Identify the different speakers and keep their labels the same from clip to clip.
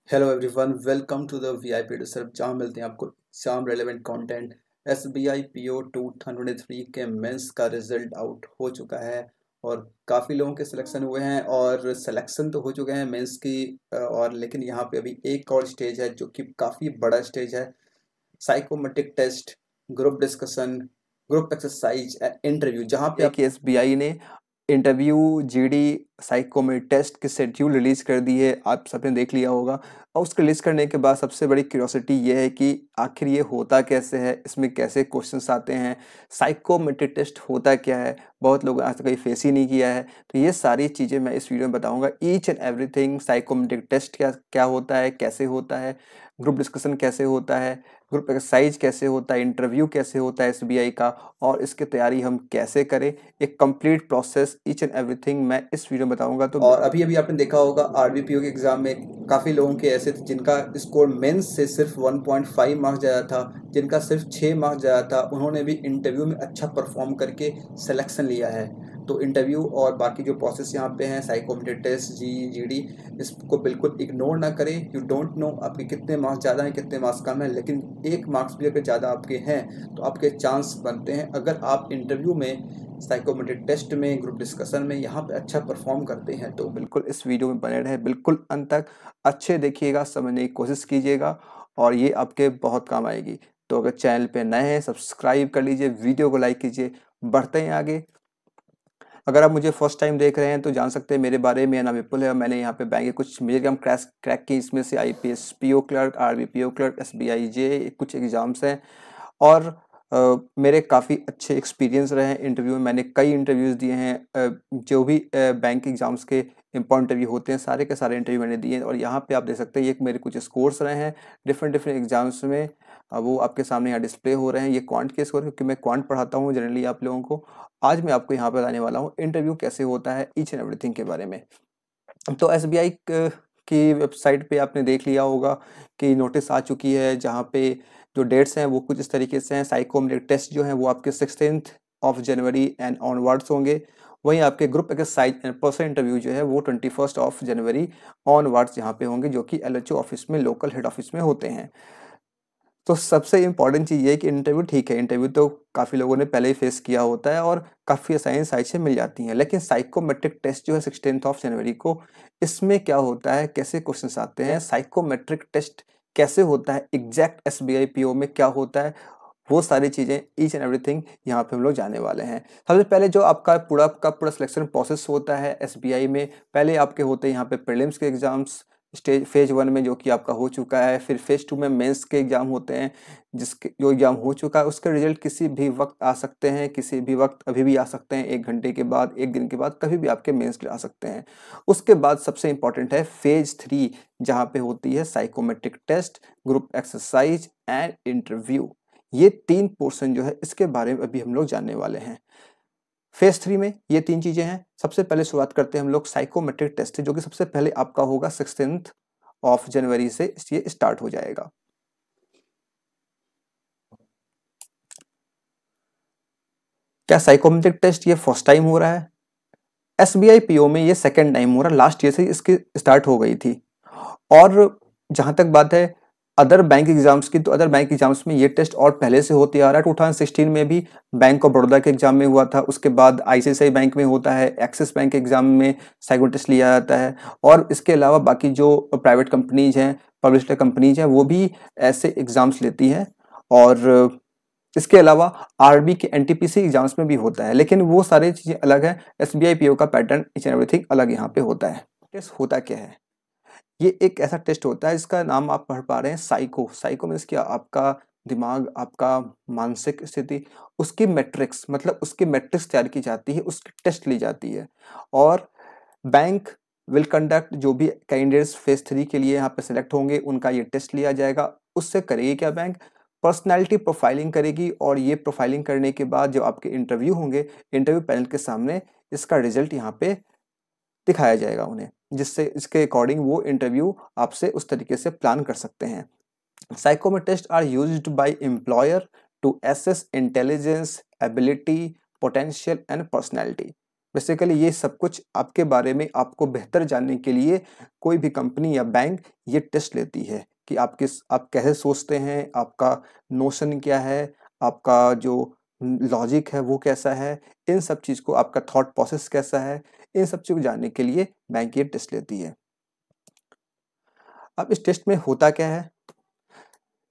Speaker 1: Hello everyone, welcome to the VIP research, जहाँ मिलते हैं आपको exam relevant content. SBI PO 2023 के मेंस का रिजल्ट आउट हो चुका है और काफ़ी लोगों के सिलेक्शन हुए हैं और सिलेक्शन तो हो चुके हैं मेंस की। और लेकिन यहाँ पे अभी एक और स्टेज है जो कि काफ़ी बड़ा स्टेज है। Psychometric test, group discussion, group exercise and interview, जहाँ पे
Speaker 2: कि एसबीआई ने इंटरव्यू जीडी साइकोमेट्रिक टेस्ट की शेड्यूल रिलीज कर दी है। आप सबने देख लिया होगा। और उसको रिलीज करने के बाद सबसे बड़ी क्यूरियोसिटी ये है कि आखिर ये होता कैसे है, इसमें कैसे क्वेश्चंस आते हैं, साइकोमेट्रिक टेस्ट होता क्या है। बहुत लोग आज तक कभी फेस ही नहीं किया है, तो ये सारी चीज़ें मैं इस वीडियो में बताऊंगा। Each and everything, psychometric test क्या क्या होता है, कैसे होता है, ग्रुप डिस्कशन कैसे होता है, ग्रुप एक्सरसाइज कैसे होता है, इंटरव्यू कैसे होता है एसबीआई का, और इसकी तैयारी हम कैसे करें, एक complete process each and everything मैं इस वीडियो में बताऊंगा। तो
Speaker 1: और अभी अभी आपने देखा होगा आरबीपीओ के एग्जाम में काफ़ी लोगों के ऐसे थे जिनका स्कोर मेंस से सिर्फ 1.5 मार्क्स ज़्यादा था, जिनका सिर्फ 6 मार्क्स ज़्यादा था, उन्होंने भी इंटरव्यू में अच्छा परफॉर्म करके सिलेक्शन लिया है। तो इंटरव्यू और बाकी जो प्रोसेस यहाँ पे हैं, साइकोमेट्रिक टेस्ट, जीडी, इसको बिल्कुल इग्नोर ना करें। यू डोंट नो आपके कितने मार्क्स ज़्यादा हैं, कितने मार्क्स कम हैं, लेकिन एक मार्क्स भी अगर ज़्यादा आपके हैं तो आपके चांस बनते हैं। अगर आप इंटरव्यू में, साइकोमेट्रिक टेस्ट में, ग्रुप डिस्कशन में यहाँ पे अच्छा परफॉर्म करते हैं तो
Speaker 2: बिल्कुल इस वीडियो में बने रहे, बिल्कुल अंत तक अच्छे देखिएगा, समझने की कोशिश कीजिएगा और ये आपके बहुत काम आएगी। तो अगर चैनल पे नए हैं सब्सक्राइब कर लीजिए, वीडियो को लाइक कीजिए। बढ़ते हैं आगे। अगर आप मुझे फर्स्ट टाइम देख रहे हैं तो जान सकते हैं मेरे बारे में। मेरा नाम विपुल है और मैंने यहाँ पे बैंक के कुछ मेजर एग्जाम क्रैक की, इसमें से IPS PO clerk, RBPO clerk, SBI जे कुछ एग्जाम्स हैं। और मेरे काफ़ी अच्छे एक्सपीरियंस रहे हैं इंटरव्यू में। मैंने कई इंटरव्यूज़ दिए हैं। जो भी बैंक एग्ज़ाम्स के इम्पॉर्टेंट इंटरव्यू होते हैं सारे के सारे इंटरव्यू मैंने दिए हैं। और यहाँ पे आप देख सकते हैं ये मेरे कुछ स्कोर्स रहे हैं डिफरेंट डिफरेंट एग्जाम्स में। वो आपके सामने यहाँ डिस्प्ले हो रहे हैं। ये क्वांट के स्कोर, क्योंकि मैं क्वांट पढ़ाता हूँ जनरली आप लोगों को। आज मैं आपको यहाँ पर बताने वाला हूँ इंटरव्यू कैसे होता है, ईच एंड एवरीथिंग के बारे में। तो एसबीआई की वेबसाइट पे आपने देख लिया होगा कि नोटिस आ चुकी है, जहाँ पे जो डेट्स हैं वो कुछ इस तरीके से हैं। साइकोमेट्रिक टेस्ट जो है वो आपके 16th of January and onwards होंगे। वहीं आपके group exercise and personal interview जो है वो 21 ऑफ जनवरी ऑनवर्ड्स यहाँ पे होंगे, जो कि एलएचओ ऑफिस में, लोकल हेड ऑफिस में होते हैं। तो सबसे इम्पोर्टेंट चीज़ ये है कि इंटरव्यू ठीक है, इंटरव्यू तो काफ़ी लोगों ने पहले ही फेस किया होता है और काफ़ी आसानी साइड से मिल जाती हैं। लेकिन साइकोमेट्रिक टेस्ट जो है 16th ऑफ जनवरी को, इसमें क्या होता है, कैसे क्वेश्चंस आते हैं, साइकोमेट्रिक टेस्ट कैसे होता है, एग्जैक्ट एसबीआई पीओ में क्या होता है, वो सारी चीज़ें ईच एंड एवरीथिंग यहाँ पे हम लोग जाने वाले हैं। सबसे पहले जो आपका पूरा सिलेक्शन प्रोसेस होता है एसबीआई में, पहले आपके होते हैं यहाँ पे प्रीलिम्स के एग्जाम्स स्टेज फेज 1 में, जो कि आपका हो चुका है। फिर फेज 2 में मेंस के एग्जाम होते हैं, जिसके जो एग्जाम हो चुका है उसके रिजल्ट किसी भी वक्त आ सकते हैं, किसी भी वक्त अभी भी आ सकते हैं, 1 घंटे के बाद, 1 दिन के बाद, कभी भी आपके मेंस आ सकते हैं। उसके बाद सबसे इंपॉर्टेंट है फेज 3, जहाँ पे होती है psychometric test, group exercise and interview. ये 3 पोर्शन जो है इसके बारे में अभी हम लोग जानने वाले हैं। फेज 3 में ये 3 चीजें हैं। सबसे पहले शुरुआत करते हैं हम लोग साइकोमेट्रिक टेस्ट से, जो कि सबसे पहले आपका होगा 16th ऑफ जनवरी से ये स्टार्ट हो जाएगा। क्या साइकोमेट्रिक टेस्ट ये फर्स्ट टाइम हो रहा है? एसबीआई पीओ में ये सेकंड टाइम हो रहा है। लास्ट ईयर से इसकी स्टार्ट हो गई थी। और जहां तक बात है अदर बैंक एग्जाम्स की, तो अदर बैंक एग्जाम्स में ये टेस्ट और पहले से होते आ रहा है। 2016 में भी बैंक ऑफ बड़ौदा के एग्जाम में हुआ था। उसके बाद आईसीआईसीआई बैंक में होता है, एक्सिस बैंक के एग्जाम में साइको टेस्ट लिया जाता है। और इसके अलावा बाकी जो प्राइवेट कंपनीज हैं, पब्लिश्ड कंपनीज हैं, वो भी ऐसे एग्जाम्स लेती हैं। और इसके अलावा आरबी के एनटीपीसी एग्जाम्स में भी होता है, लेकिन वो सारी चीज़ें अलग है। एसबीआई पीओ का पैटर्न ईच एंड एवरीथिंग अलग यहाँ पे होता है। टेस्ट होता क्या है? ये एक ऐसा टेस्ट होता है, इसका नाम आप पढ़ पा रहे हैं साइको। साइको मीन्स क्या? आपका दिमाग, आपका मानसिक स्थिति, उसकी मैट्रिक्स, मतलब उसकी मैट्रिक्स तैयार की जाती है, उसकी टेस्ट ली जाती है। और बैंक विल कंडक्ट, जो भी कैंडिडेट्स फेज 3 के लिए यहाँ पे सिलेक्ट होंगे उनका ये टेस्ट लिया जाएगा। उससे करेगी क्या बैंक? पर्सनैलिटी प्रोफाइलिंग करेगी। और ये प्रोफाइलिंग करने के बाद जो आपके इंटरव्यू होंगे, इंटरव्यू पैनल के सामने इसका रिजल्ट यहाँ पे दिखाया जाएगा उन्हें, जिससे इसके अकॉर्डिंग वो इंटरव्यू आपसे उस तरीके से प्लान कर सकते हैं। Psychometrists are used by employer to assess intelligence, ability, potential and personality. Basically ये सब कुछ आपके बारे में आपको बेहतर जानने के लिए कोई भी कंपनी या बैंक ये टेस्ट लेती है कि आप कैसे सोचते हैं, आपका नोशन क्या है, आपका जो लॉजिक है वो कैसा है, इन सब चीज़ को, आपका थॉट प्रोसेस कैसा है, इन सब चीज़ को जानने के लिए बैंक ये टेस्ट लेती है। अब इस टेस्ट में होता क्या है,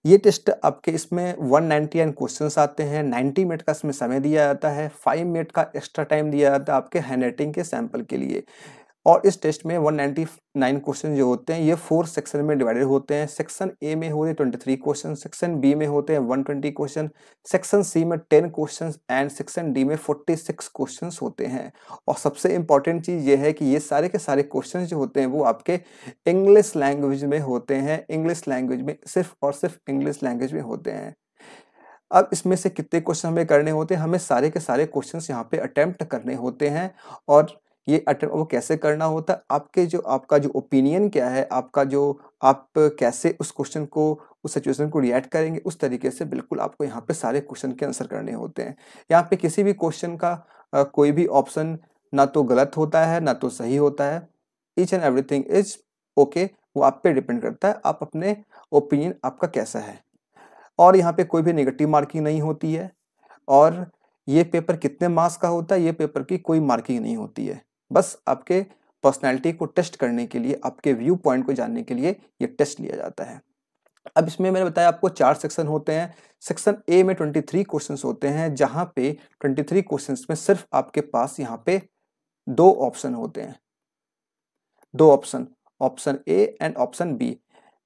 Speaker 2: ये टेस्ट आपके इसमें 199 क्वेश्चंस आते हैं, 90 मिनट का इसमें समय दिया जाता है, 5 मिनट का एक्स्ट्रा टाइम दिया जाता है आपके हैंडराइटिंग के सैंपल के लिए। और इस टेस्ट में 199 क्वेश्चन जो होते हैं ये 4 सेक्शन में डिवाइडेड होते हैं। सेक्शन ए में होते हैं 23 क्वेश्चन, सेक्शन बी में होते हैं 120 क्वेश्चन, सेक्शन सी में 10 क्वेश्चन एंड सेक्शन डी में 46 क्वेश्चन होते हैं। और सबसे इंपॉर्टेंट चीज़ ये है कि ये सारे के सारे क्वेश्चन जो होते हैं वो आपके इंग्लिश लैंग्वेज में होते हैं, इंग्लिश लैंग्वेज में, सिर्फ और सिर्फ इंग्लिश लैंग्वेज में होते हैं। अब इसमें से कितने क्वेश्चन हमें करने होते हैं, हमें सारे के सारे क्वेश्चंस यहाँ पे अटेम्प्ट करने होते हैं। और ये वो कैसे करना होता है, आपका जो ओपिनियन क्या है, आपका जो आप कैसे उस क्वेश्चन को, उस सिचुएशन को रिएक्ट करेंगे, उस तरीके से बिल्कुल आपको यहाँ पे सारे क्वेश्चन के आंसर करने होते हैं। यहाँ पे किसी भी क्वेश्चन का कोई भी ऑप्शन ना तो गलत होता है ना तो सही होता है। Each and everything is okay, वो आप पे डिपेंड करता है, आप अपने ओपिनियन आपका कैसा है। और यहाँ पे कोई भी नेगेटिव मार्किंग नहीं होती है। और ये पेपर कितने मार्क्स का होता है, ये पेपर की कोई मार्किंग नहीं होती है, बस आपके पर्सनैलिटी को टेस्ट करने के लिए, आपके व्यू पॉइंट को जानने के लिए ये टेस्ट लिया जाता है। अब इसमें मैंने बताया आपको 4 सेक्शन होते हैं। सेक्शन ए में 23 क्वेश्चंस होते हैं, जहां पे 23 क्वेश्चंस में सिर्फ आपके पास यहाँ पे 2 ऑप्शन होते हैं, 2 option, option A and option B.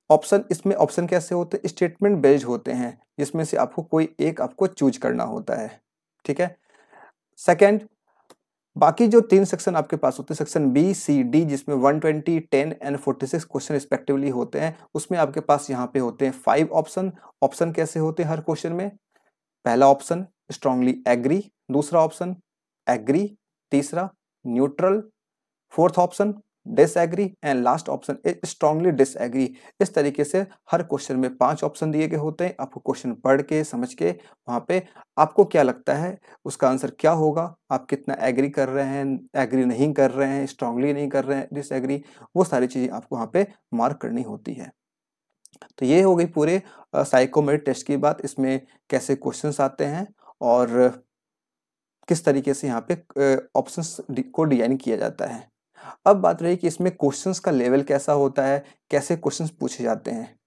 Speaker 2: इसमें ऑप्शन कैसे होते हैं, स्टेटमेंट बेस्ड होते हैं, जिसमें से आपको कोई एक आपको चूज करना होता है, ठीक है। सेकंड, बाकी जो 3 सेक्शन आपके पास होते हैं, सेक्शन बी सी डी, जिसमें 120, 10 एंड 46 क्वेश्चन रिस्पेक्टिवली होते हैं, उसमें आपके पास यहाँ पे होते हैं 5 ऑप्शन। ऑप्शन कैसे होते हैं हर क्वेश्चन में, पहला ऑप्शन स्ट्रांगली एग्री, दूसरा ऑप्शन एग्री, तीसरा neutral, fourth option disagree and last option is strongly disagree. इस तरीके से हर क्वेश्चन में 5 ऑप्शन दिए गए होते हैं। आपको क्वेश्चन पढ़ के समझ के वहां पे आपको क्या लगता है उसका आंसर क्या होगा, आप कितना एग्री कर रहे हैं, एग्री नहीं कर रहे हैं, स्ट्रांगली नहीं कर रहे हैं, डिसएग्री, वो सारी चीजें आपको वहां पे मार्क करनी होती है। तो ये हो गई पूरे साइकोमेट्रिक टेस्ट की बात, इसमें कैसे क्वेश्चंस आते हैं और किस तरीके से यहाँ पे ऑप्शंस को डिजाइन किया जाता है। अब बात रही कि इसमें क्वेश्चंस का लेवल कैसा होता है, कैसे क्वेश्चंस पूछे जाते हैं।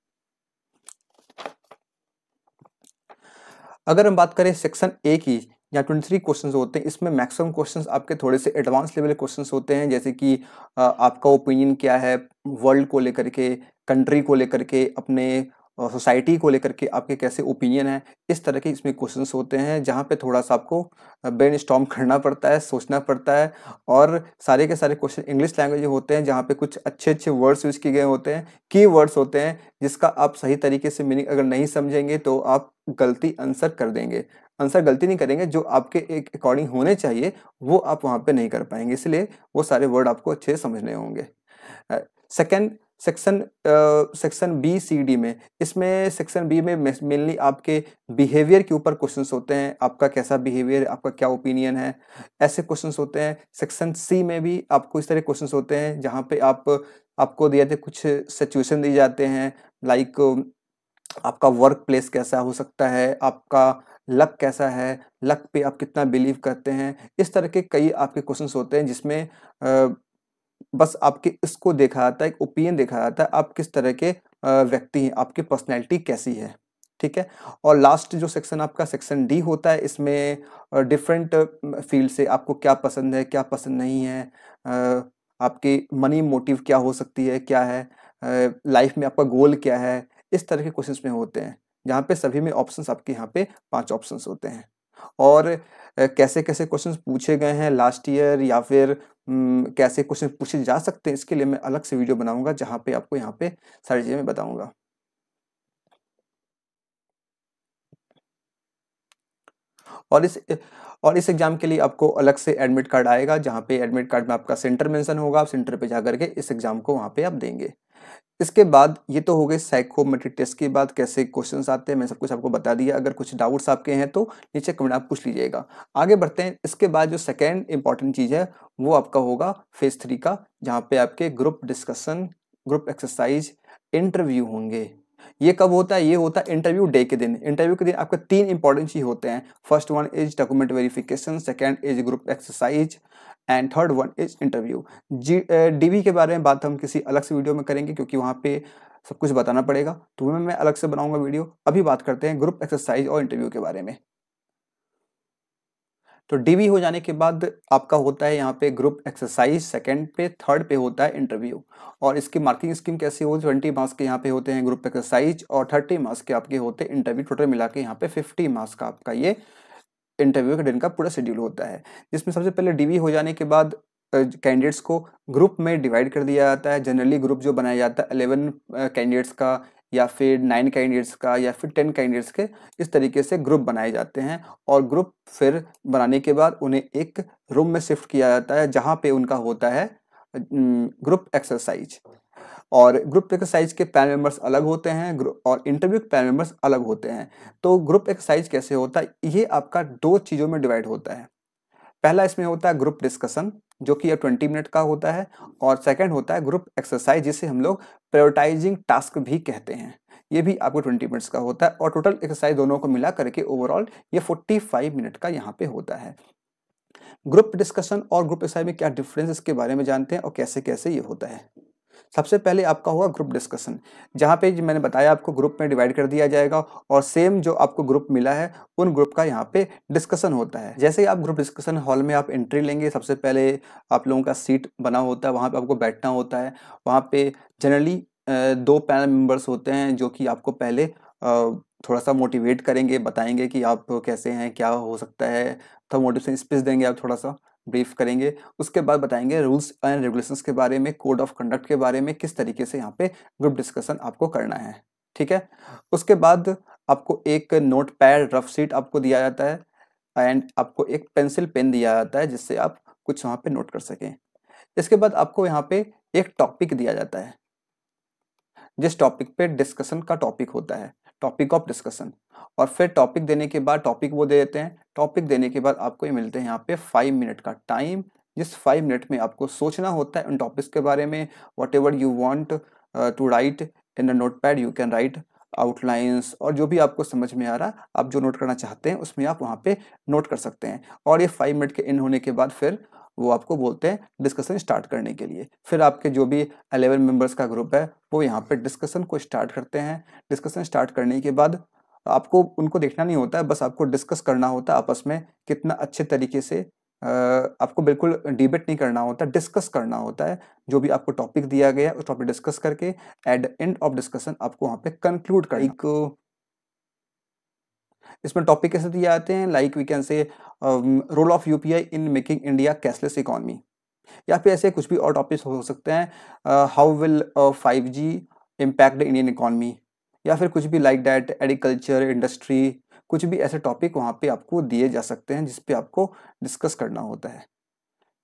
Speaker 2: अगर हम बात करें सेक्शन ए की, यहाँ 23 क्वेश्चंस होते हैं, इसमें मैक्सिमम क्वेश्चंस आपके थोड़े से एडवांस लेवल के क्वेश्चंस होते हैं, जैसे कि आपका ओपिनियन क्या है वर्ल्ड को लेकर के, कंट्री को लेकर के, अपने सोसाइटी को लेकर के आपके कैसे ओपिनियन है, इस तरह के इसमें क्वेश्चंस होते हैं, जहाँ पे थोड़ा सा आपको ब्रेनस्टॉर्म करना पड़ता है, सोचना पड़ता है। और सारे के सारे क्वेश्चन इंग्लिश लैंग्वेज में होते हैं, जहाँ पे कुछ अच्छे अच्छे वर्ड्स यूज किए गए होते हैं, की वर्ड्स होते हैं, जिसका आप सही तरीके से मीनिंग अगर नहीं समझेंगे तो आप गलती आंसर कर देंगे, आंसर गलती नहीं करेंगे, जो आपके एक अकॉर्डिंग होने चाहिए वो आप वहाँ पे नहीं कर पाएंगे, इसलिए वो सारे वर्ड आपको अच्छे से समझने होंगे। Second section B C D में, इसमें सेक्शन बी में मेनली आपके बिहेवियर के ऊपर क्वेश्चंस होते हैं, आपका कैसा बिहेवियर, आपका क्या ओपिनियन है, ऐसे क्वेश्चंस होते हैं। सेक्शन सी में भी आपको इस तरह क्वेश्चंस होते हैं, जहाँ पे आपको दिए थे कुछ सिचुएशन दी जाते हैं, लाइक आपका वर्क प्लेस कैसा हो सकता है, आपका लक कैसा है, लक पे आप कितना बिलीव करते हैं, इस तरह के कई आपके क्वेश्चंस होते हैं, जिसमें बस आपके इसको देखा जाता है, एक ओपिनियन देखा जाता है, आप किस तरह के व्यक्ति हैं, आपकी पर्सनैलिटी कैसी है, ठीक है। और लास्ट जो सेक्शन आपका सेक्शन डी होता है, इसमें डिफरेंट फील्ड से आपको क्या पसंद है, क्या पसंद नहीं है, आपकी मनी मोटिव क्या हो सकती है, क्या है, लाइफ में आपका गोल क्या है, इस तरह के क्वेश्चंस में होते हैं, जहाँ पे सभी में ऑप्शंस आपके यहाँ पे 5 ऑप्शंस होते हैं। और कैसे कैसे क्वेश्चंस पूछे गए हैं लास्ट ईयर, या फिर कैसे क्वेश्चन पूछे जा सकते हैं, इसके लिए मैं अलग से वीडियो बनाऊंगा, जहाँ पे आपको यहाँ पे सारी चीजें मैं बताऊंगा। और इस एग्जाम के लिए आपको अलग से एडमिट कार्ड आएगा, जहाँ पे एडमिट कार्ड में आपका सेंटर मेंशन होगा, आप सेंटर पे जाकर के इस एग्जाम को वहाँ पे आप देंगे। इसके बाद ये तो हो गए साइकोमेट्रिक टेस्ट की बात, कैसे क्वेश्चंस आते हैं, मैं सब कुछ आपको बता दिया। अगर कुछ डाउट्स आपके हैं तो नीचे कमेंट आप पूछ लीजिएगा। आगे बढ़ते हैं। इसके बाद जो सेकेंड इंपॉर्टेंट चीज़ है वो आपका होगा फेज 3 का, जहाँ पे आपके group discussion, group exercise, interview होंगे। ये कब होता है? ये होता है इंटरव्यू डे के दिन। इंटरव्यू के दिन आपके 3 इंपॉर्टेंट चीज होते हैं। First one is document verification, second is group exercise and third one is interview. DV के बारे में बात हम किसी अलग से वीडियो में करेंगे, क्योंकि वहाँ पे सब कुछ बताना पड़ेगा, तो मैं अलग से बनाऊंगा वीडियो। अभी बात करते हैं ग्रुप एक्सरसाइज और इंटरव्यू के बारे में। तो डीवी हो जाने के बाद आपका होता है यहाँ पे ग्रुप एक्सरसाइज, सेकंड पे, थर्ड पे होता है इंटरव्यू। और इसकी मार्किंग स्कीम कैसी होगी? 20 मार्क्स के यहाँ पे होते हैं ग्रुप एक्सरसाइज और 30 मार्क्स के आपके होते हैं इंटरव्यू। टोटल मिला के यहाँ पे 50 मार्क्स का आपका ये इंटरव्यू के दिन का पूरा शेड्यूल होता है। जिसमें सबसे पहले डीवी हो जाने के बाद कैंडिडेट्स को ग्रुप में डिवाइड कर दिया जाता है। जनरली ग्रुप जो बनाया जाता है 11 कैंडिडेट्स का, या फिर 9 कैंडिडेट्स का, या फिर 10 कैंडिडेट्स के, इस तरीके से ग्रुप बनाए जाते हैं। और ग्रुप फिर बनाने के बाद उन्हें एक रूम में शिफ्ट किया जाता है, जहाँ पे उनका होता है ग्रुप एक्सरसाइज। और ग्रुप एक्सरसाइज के पैनल मेंबर्स अलग होते हैं और इंटरव्यू के पैनल मेंबर्स अलग होते हैं। तो ग्रुप एक्सरसाइज कैसे होता है? ये आपका 2 चीज़ों में डिवाइड होता है। पहला इसमें होता है ग्रुप डिस्कशन, जो कि 20 मिनट का होता है। और सेकंड होता है ग्रुप एक्सरसाइज, जिसे हम लोग प्रायोरिटाइजिंग टास्क भी कहते हैं। ये भी आपको 20 मिनट्स का होता है। और टोटल एक्सरसाइज दोनों को मिला करके ओवरऑल ये 45 मिनट का यहाँ पे होता है। ग्रुप डिस्कशन और ग्रुप एक्सरसाइज में क्या डिफरेंस, इसके बारे में जानते हैं और कैसे कैसे ये होता है। सबसे पहले आपका होगा ग्रुप डिस्कशन, जहाँ पे मैंने बताया आपको ग्रुप में डिवाइड कर दिया जाएगा और सेम जो आपको ग्रुप मिला है उन ग्रुप का यहाँ पे डिस्कशन होता है। जैसे ही आप ग्रुप डिस्कशन हॉल में आप एंट्री लेंगे, सबसे पहले आप लोगों का सीट बना होता है, वहाँ पे आपको बैठना होता है। वहाँ पे जनरली 2 पैनल मेंबर्स होते हैं, जो कि आपको पहले थोड़ा सा मोटिवेट करेंगे, बताएंगे कि आप कैसे हैं, क्या हो सकता है, तो मोटिवेशन स्पीच देंगे, आप थोड़ा सा ब्रीफ करेंगे। उसके बाद बताएंगे रूल्स एंड रेगुलेशंस के बारे में, कोड ऑफ कंडक्ट के बारे में, किस तरीके से यहाँ पे ग्रुप डिस्कशन आपको करना है। ठीक है। उसके बाद आपको एक नोट पैड, रफ शीट आपको दिया जाता है एंड आपको एक पेंसिल पेन दिया जाता है, जिससे आप कुछ वहाँ पे नोट कर सकें। इसके बाद आपको यहाँ पे एक टॉपिक दिया जाता है, जिस टॉपिक पे डिस्कशन का टॉपिक होता है, टॉपिक ऑफ डिस्कशन। और फिर टॉपिक देने के बाद टॉपिक वो दे देते हैं। टॉपिक देने के बाद आपको ये मिलते हैं यहाँ पे 5 मिनट का टाइम, जिस 5 मिनट में आपको सोचना होता है उन टॉपिक्स के बारे में। Whatever you want to write in a notepad, you can write outlines, और जो भी आपको समझ में आ रहा, आप जो नोट करना चाहते हैं उसमें आप वहाँ पे नोट कर सकते हैं। और ये 5 मिनट के इन होने के बाद फिर वो आपको बोलते हैं डिस्कशन स्टार्ट करने के लिए। फिर आपके जो भी 11 मेंबर्स का ग्रुप है वो यहाँ पे डिस्कशन को स्टार्ट करते हैं। डिस्कशन स्टार्ट करने के बाद आपको उनको देखना नहीं होता है, बस आपको डिस्कस करना होता है आपस में, कितना अच्छे तरीके से आपको बिल्कुल डिबेट नहीं करना होता, डिस्कस करना होता है। जो भी आपको टॉपिक दिया गया है उस टॉपिक डिस्कस करके at the end of discussion आपको वहाँ पे कंक्लूड करना। इसमें टॉपिक कैसे दिए जाते हैं? Like we can say role of UPI in making India cashless economy, या फिर ऐसे कुछ भी और टॉपिक्स हो सकते हैं। How will 5G impact the Indian economy, या फिर कुछ भी लाइक दैट, एग्रीकल्चर, इंडस्ट्री, कुछ भी ऐसे टॉपिक वहाँ पे आपको दिए जा सकते हैं जिस पे आपको डिस्कस करना होता है।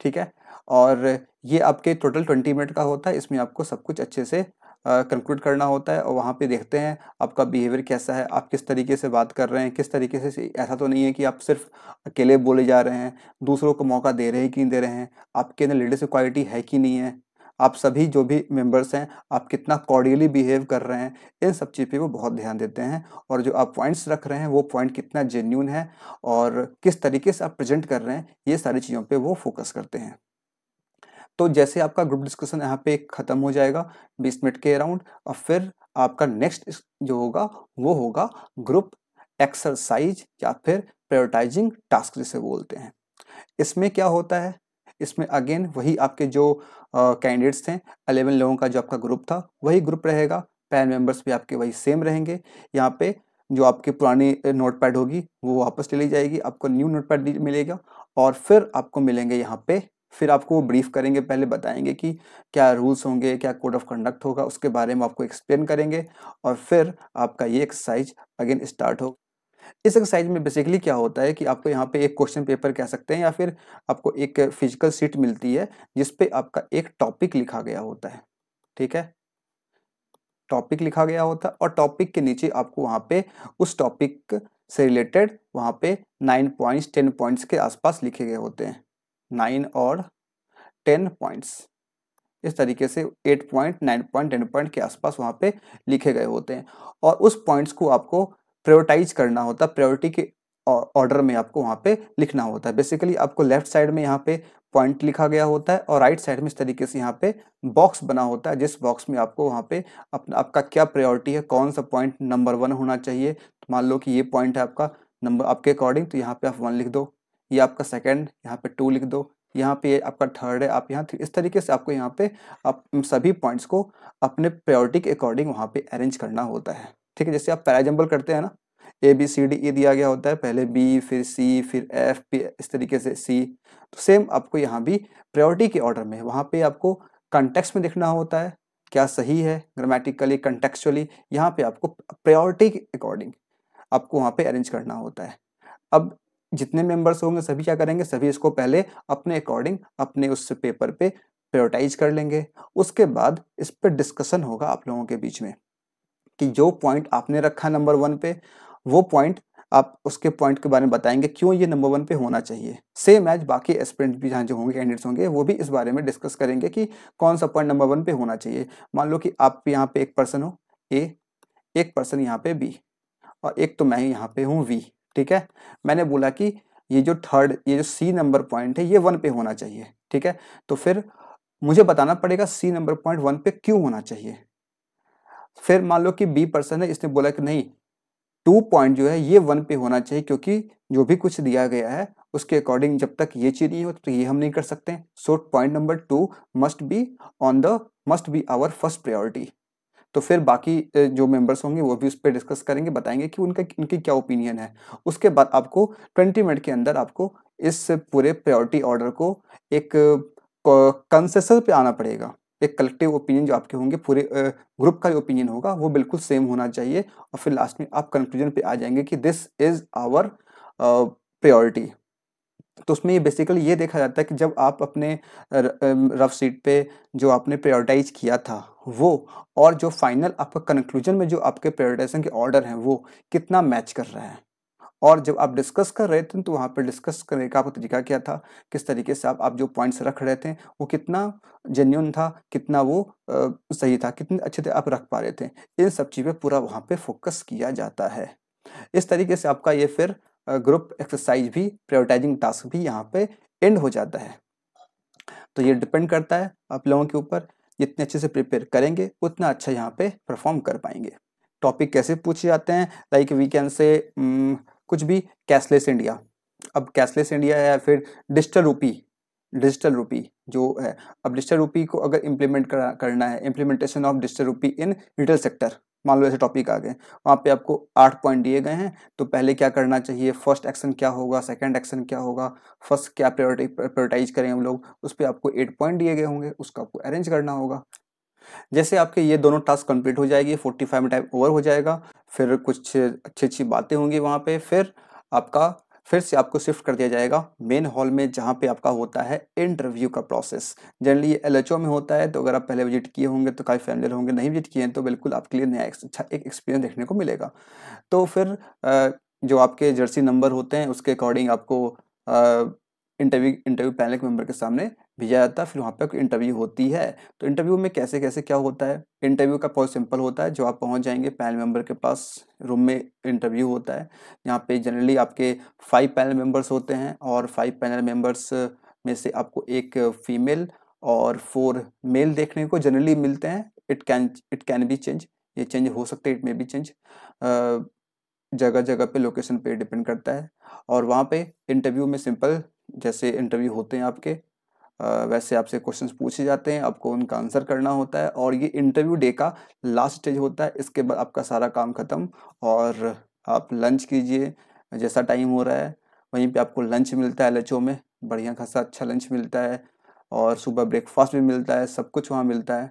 Speaker 2: ठीक है। और ये आपके टोटल 20 मिनट का होता है। इसमें आपको सब कुछ अच्छे से कंक्लूड करना होता है और वहाँ पे देखते हैं आपका बिहेवियर कैसा है, आप किस तरीके से बात कर रहे हैं, किस तरीके से। ऐसा तो नहीं है कि आप सिर्फ अकेले बोले जा रहे हैं, दूसरों को मौका दे रहे हैं कि नहीं दे रहे हैं, आपके अंदर लीडरशिप क्वालिटी है कि नहीं है, आप सभी जो भी मेंबर्स हैं आप कितना कॉर्डियली बिहेव कर रहे हैं, इन सब चीज़ पे वो बहुत ध्यान देते हैं। और जो आप पॉइंट्स रख रहे हैं वो पॉइंट कितना जेन्यून है और किस तरीके से आप प्रेजेंट कर रहे हैं, ये सारी चीज़ों पे वो फोकस करते हैं। तो जैसे आपका ग्रुप डिस्कशन यहाँ पे खत्म हो जाएगा 20 मिनट के अराउंड, और फिर आपका नेक्स्ट जो होगा वो होगा ग्रुप एक्सरसाइज या फिर प्रायोरिटाइजिंग टास्क जिसे बोलते हैं। इसमें क्या होता है? इसमें अगेन वही आपके जो कैंडिडेट्स थे, 11 लोगों का जो आपका ग्रुप था वही ग्रुप रहेगा, पैन मेंबर्स भी आपके वही सेम रहेंगे। यहाँ पे जो आपकी पुरानी नोट पैड होगी वो वापस ले ली जाएगी, आपको न्यू नोट पैड मिलेगा। और फिर आपको मिलेंगे यहाँ पे, फिर आपको वो ब्रीफ करेंगे, पहले बताएंगे कि क्या रूल्स होंगे, क्या कोड ऑफ कंडक्ट होगा, उसके बारे में आपको एक्सप्लेन करेंगे। और फिर आपका ये एक्सरसाइज अगेन स्टार्ट होगा। इस एक्सरसाइज में बेसिकली क्या होता है कि आपको यहाँ पे एक क्वेश्चन पेपर कह सकते हैं, या फिर आपको एक फिजिकल शीट मिलती है जिस पे आपका एक टॉपिक लिखा गया होता है। ठीक है। टॉपिक लिखा गया होता है और टॉपिक के नीचे आपको वहाँ पे उस टॉपिक से रिलेटेड वहाँ पे 9 पॉइंट्स 10 पॉइंट्स के आसपास लिखे गए होते हैं, 9 और 10 पॉइंट्स, इस तरीके से 8 पॉइंट 9 पॉइंट 10 पॉइंट के आसपास वहाँ पे लिखे गए होते हैं और उस पॉइंट्स को आपको प्रायोरिटाइज करना होता है, प्रायोरिटी के ऑर्डर में आपको वहाँ पे लिखना होता है। बेसिकली आपको लेफ्ट साइड में यहाँ पे पॉइंट लिखा गया होता है और राइट साइड में इस तरीके से यहाँ पे बॉक्स बना होता है, जिस बॉक्स में आपको वहाँ पे आपका क्या प्रायोरिटी है, कौन सा पॉइंट नंबर 1 होना चाहिए। तो मान लो कि ये पॉइंट है आपका नंबर आपके अकॉर्डिंग, तो यहाँ पे आप 1 लिख दो, ये आपका सेकंड, यहाँ पे 2 लिख दो, यहाँ पे आपका थर्ड है, आप यहाँ 3, इस तरीके से आपको यहाँ पे आप सभी पॉइंट्स को अपने प्रायोरिटी के अकॉर्डिंग वहाँ पे अरेंज करना होता है। ठीक है, जैसे आप पैराजम्बल करते हैं ना, ABCDE दिया गया होता है, पहले B फिर C फिर F P, इस तरीके से C, तो सेम आपको यहाँ भी प्रायोरिटी के ऑर्डर में वहाँ पे आपको कंटेक्स्ट में देखना होता है क्या सही है, ग्रामेटिकली कंटेक्चुअली यहाँ पे आपको प्रायोरिटी के अकॉर्डिंग आपको वहाँ पे अरेंज करना होता है। अब जितने मेंबर्स होंगे सभी क्या करेंगे, सभी इसको पहले अपने अकॉर्डिंग अपने उस पेपर पे प्रायोरिटाइज कर लेंगे। उसके बाद इस पर डिस्कशन होगा आप लोगों के बीच में कि जो पॉइंट आपने रखा नंबर 1 पे, वो पॉइंट आप उसके पॉइंट के बारे में बताएंगे क्यों ये नंबर 1 पे होना चाहिए। सेम एज बाकी एस्पिरेंट भी जहाँ जो होंगे, कैंडिडेट्स होंगे, वो भी इस बारे में डिस्कस करेंगे कि कौन सा पॉइंट नंबर 1 पे होना चाहिए। मान लो कि आप यहाँ पे एक पर्सन हो A, एक पर्सन यहाँ पे B और एक तो मैं ही यहाँ पे हूँ V। ठीक है, मैंने बोला कि ये जो C नंबर पॉइंट है ये 1 पे होना चाहिए। ठीक है, तो फिर मुझे बताना पड़ेगा C नंबर पॉइंट 1 पे क्यों होना चाहिए। फिर मान लो कि B पर्सन है, इसने बोला कि नहीं 2 पॉइंट जो है ये 1 पे होना चाहिए, क्योंकि जो भी कुछ दिया गया है उसके अकॉर्डिंग जब तक ये चीज नहीं हो तो ये हम नहीं कर सकते। So point number 2 must be our first priority. तो फिर बाकी जो मेंबर्स होंगे वो भी उस पर डिस्कस करेंगे, बताएंगे कि उनकी क्या ओपिनियन है। उसके बाद आपको 20 मिनट के अंदर आपको इस पूरे प्रायोरिटी ऑर्डर को एक कंसेंसस पे आना पड़ेगा। एक कलेक्टिव ओपिनियन जो आपके होंगे, पूरे ग्रुप का जो ओपिनियन होगा वो बिल्कुल सेम होना चाहिए और फिर लास्ट में आप कंक्लूजन पे आ जाएंगे कि दिस इज आवर प्रायोरिटी। तो उसमें ये बेसिकली ये देखा जाता है कि जब आप अपने रफ शीट पे जो आपने प्रायोरिटाइज किया था वो और जो फाइनल आपका कंक्लूजन में जो आपके प्रायोरिटाइजेशन के ऑर्डर हैं वो कितना मैच कर रहा है। और जब आप डिस्कस कर रहे थे तो वहाँ पे डिस्कस करने का आपका तरीका क्या था, किस तरीके से आप जो पॉइंट्स रख रहे थे वो कितना जेन्युइन था, कितना वो सही था, कितने अच्छे से आप रख पा रहे थे, इन सब चीज़ पे पूरा वहाँ पे फोकस किया जाता है। इस तरीके से आपका ये फिर ग्रुप एक्सरसाइज भी, प्रायोरिटाइजिंग टास्क भी यहाँ पे एंड हो जाता है। तो ये डिपेंड करता है आप लोगों के ऊपर, जितने अच्छे से प्रिपेयर करेंगे उतना अच्छा यहाँ पे परफॉर्म कर पाएंगे। टॉपिक कैसे पूछे जाते हैं, लाइक वी कैन से कुछ भी कैशलेस इंडिया। अब कैशलेस इंडिया है, फिर डिजिटल रूपी जो है, अब डिजिटल रूपी को अगर इम्प्लीमेंट करना है, इम्प्लीमेंटेशन ऑफ डिजिटल रूपी इन रिटेल सेक्टर, मान लो ऐसे टॉपिक आ गए, वहाँ पे आपको 8 पॉइंट दिए गए हैं। तो पहले क्या करना चाहिए, फर्स्ट एक्शन क्या होगा, सेकंड एक्शन क्या होगा, फर्स्ट क्या प्रायोरिटाइज करें हम लोग, उस पर आपको 8 पॉइंट दिए गए होंगे, उसका आपको अरेंज करना होगा। जैसे आपके ये दोनों टास्क कंप्लीट हो जाएगी, 45 में टाइम ओवर हो जाएगा, फिर कुछ अच्छी अच्छी बातें होंगी वहाँ पे, फिर से आपको शिफ्ट कर दिया जाएगा मेन हॉल में, जहाँ पे आपका होता है इंटरव्यू का प्रोसेस। जनरली ये LHO में होता है, तो अगर आप पहले विजिट किए होंगे तो काफ़ी फैमिलियर होंगे, नहीं विजिट किए हैं तो बिल्कुल आपके लिए नया अच्छा एक एक्सपीरियंस देखने को मिलेगा। तो फिर जो आपके जर्सी नंबर होते हैं उसके अकॉर्डिंग आपको इंटरव्यू पैनल के मेंबर के सामने भेजा जाता है, फिर वहाँ पे इंटरव्यू होती है। तो इंटरव्यू में कैसे कैसे क्या होता है, इंटरव्यू का बहुत सिंपल होता है, जो आप पहुँच जाएंगे पैनल मेंबर के पास, रूम में इंटरव्यू होता है। यहाँ पे जनरली आपके 5 पैनल मेंबर्स होते हैं और 5 पैनल मेंबर्स में से आपको एक फीमेल और 4 मेल देखने को जनरली मिलते हैं। इट कैन बी चेंज, ये चेंज हो सकते हैं, इट मे बी चेंज, जगह जगह पे लोकेशन पे डिपेंड करता है। और वहाँ पे इंटरव्यू में सिंपल जैसे इंटरव्यू होते हैं आपके वैसे आपसे क्वेश्चंस पूछे जाते हैं, आपको उनका आंसर करना होता है और ये इंटरव्यू डे का लास्ट स्टेज होता है। इसके बाद आपका सारा काम खत्म और आप लंच कीजिए, जैसा टाइम हो रहा है वहीं पे आपको लंच मिलता है LHO में, बढ़िया खासा अच्छा लंच मिलता है और सुबह ब्रेकफास्ट भी मिलता है, सब कुछ वहाँ मिलता है।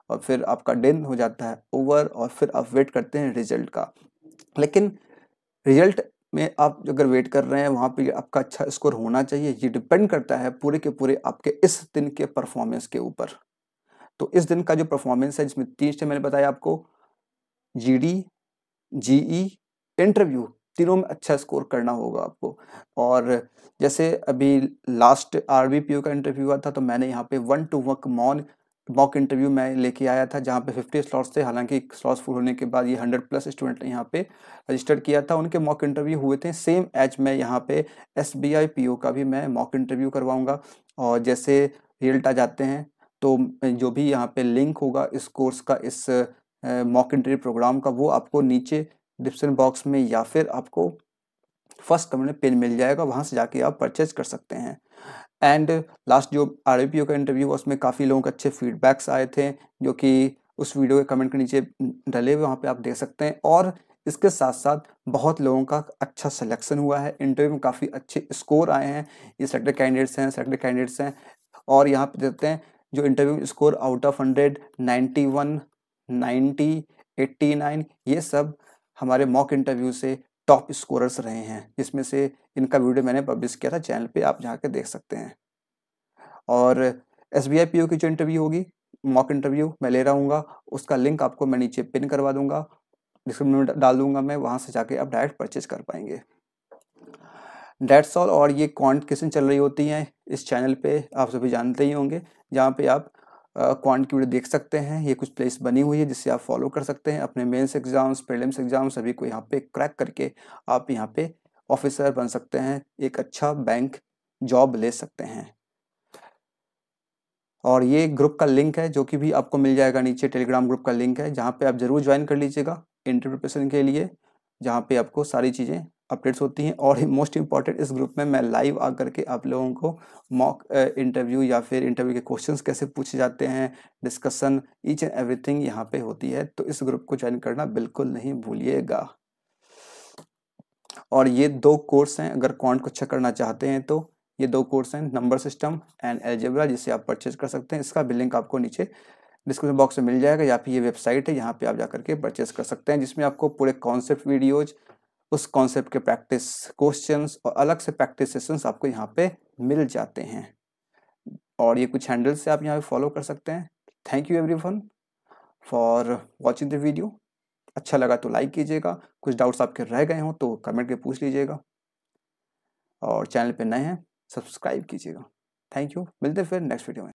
Speaker 2: और फिर आपका दिन हो जाता है ओवर और फिर आप वेट करते हैं रिजल्ट का। लेकिन रिजल्ट में आप अगर वेट कर रहे हैं वहाँ पे आपका अच्छा स्कोर होना चाहिए, ये डिपेंड करता है पूरे के पूरे आपके इस दिन के परफॉर्मेंस के ऊपर। तो इस दिन का जो परफॉर्मेंस है जिसमें 3 स्टेप मैंने बताया आपको, GD, GE, इंटरव्यू, तीनों में अच्छा स्कोर करना होगा आपको। और जैसे अभी लास्ट RBPO का इंटरव्यू हुआ था, तो मैंने यहाँ पे 1 to 1 मॉक इंटरव्यू मैं लेके आया था, जहाँ पे 50 स्लॉट्स थे। हालांकि स्लॉट्स फुल होने के बाद ये 100+ स्टूडेंट ने यहाँ पे रजिस्टर किया था, उनके मॉक इंटरव्यू हुए थे। सेम एज मैं यहाँ पे SBI PO का भी मैं मॉक इंटरव्यू करवाऊँगा। और जैसे रिजल्ट आ जाते हैं, तो जो भी यहाँ पे लिंक होगा इस कोर्स का, इस मॉक इंटरव्यू प्रोग्राम का, वो आपको नीचे डिस्क्रिप्शन बॉक्स में या फिर आपको फर्स्ट कमेंट में पेज मिल जाएगा, वहाँ से जाके आप परचेज कर सकते हैं। एंड लास्ट जो RBPO का इंटरव्यू हुआ, उसमें काफ़ी लोगों के अच्छे फीडबैक्स आए थे, जो कि उस वीडियो के कमेंट के नीचे डले हुए, वहाँ पे आप देख सकते हैं। और इसके साथ साथ बहुत लोगों का अच्छा सिलेक्शन हुआ है, इंटरव्यू में काफ़ी अच्छे स्कोर आए हैं। ये सेलेक्टेड कैंडिडेट्स हैं। और यहाँ पे देखते हैं जो इंटरव्यू स्कोर आउट ऑफ 100, 91, 90, 89, ये सब हमारे मॉक इंटरव्यू से टॉप स्कोरर्स रहे हैं, जिसमें से इनका वीडियो मैंने पब्लिश किया था चैनल पे, आप जाके देख सकते हैं। और SBI PO की जो इंटरव्यू होगी, मॉक इंटरव्यू मैं ले रहूँगा, उसका लिंक आपको मैं नीचे पिन करवा दूंगा, डिस्क्रिप्शन में डाल दूंगा मैं, वहाँ से जाके आप डायरेक्ट परचेज कर पाएंगे। That's all. और ये क्वांटिफिकेशन चल रही होती हैं इस चैनल पे, आप सभी जानते ही होंगे, जहाँ पे आप क्वांट की वीडियो देख सकते हैं। ये कुछ प्लेलिस्ट बनी हुई है जिससे आप फॉलो कर सकते हैं। अपने मेंस एग्जाम्स, प्रीलिम्स एग्जाम सभी को यहाँ पे क्रैक करके आप यहाँ पे ऑफिसर बन सकते हैं, एक अच्छा बैंक जॉब ले सकते हैं। और ये ग्रुप का लिंक है जो कि भी आपको मिल जाएगा नीचे, टेलीग्राम ग्रुप का लिंक है, जहाँ पे आप जरूर ज्वाइन कर लीजिएगा इंटरव्यू प्रिपरेशन के लिए, जहाँ पे आपको सारी चीज़ें अपडेट्स होती हैं। और मोस्ट इंपॉर्टेंट, इस ग्रुप में मैं लाइव आकर के आप लोगों को मॉक इंटरव्यू या फिर इंटरव्यू के क्वेश्चंस कैसे पूछे जाते हैं, डिस्कशन, ईच एंड एवरीथिंग यहाँ पे होती है। तो इस ग्रुप को ज्वाइन करना बिल्कुल नहीं भूलिएगा। और ये 2 कोर्स हैं, अगर क्वांट को अच्छा करना चाहते हैं तो ये 2 कोर्स हैं, नंबर सिस्टम एंड अलजेब्रा, जिसे आप परचेज कर सकते हैं। इसका भी लिंक आपको नीचे डिस्क्रिप्शन बॉक्स में मिल जाएगा, या फिर ये वेबसाइट है, यहाँ पे आप जाकर के परचेज कर सकते हैं, जिसमें आपको पूरे कॉन्सेप्ट वीडियोज, उस कॉन्सेप्ट के प्रैक्टिस क्वेश्चंस और अलग से प्रैक्टिस सेशंस आपको यहाँ पे मिल जाते हैं। और ये कुछ हैंडल्स से आप यहाँ पे फॉलो कर सकते हैं। Thank you everyone for watching the video. अच्छा लगा तो लाइक कीजिएगा, कुछ डाउट्स आपके रह गए हों तो कमेंट में पूछ लीजिएगा, और चैनल पे नए हैं सब्सक्राइब कीजिएगा। थैंक यू, मिलते हैं फिर नेक्स्ट वीडियो में।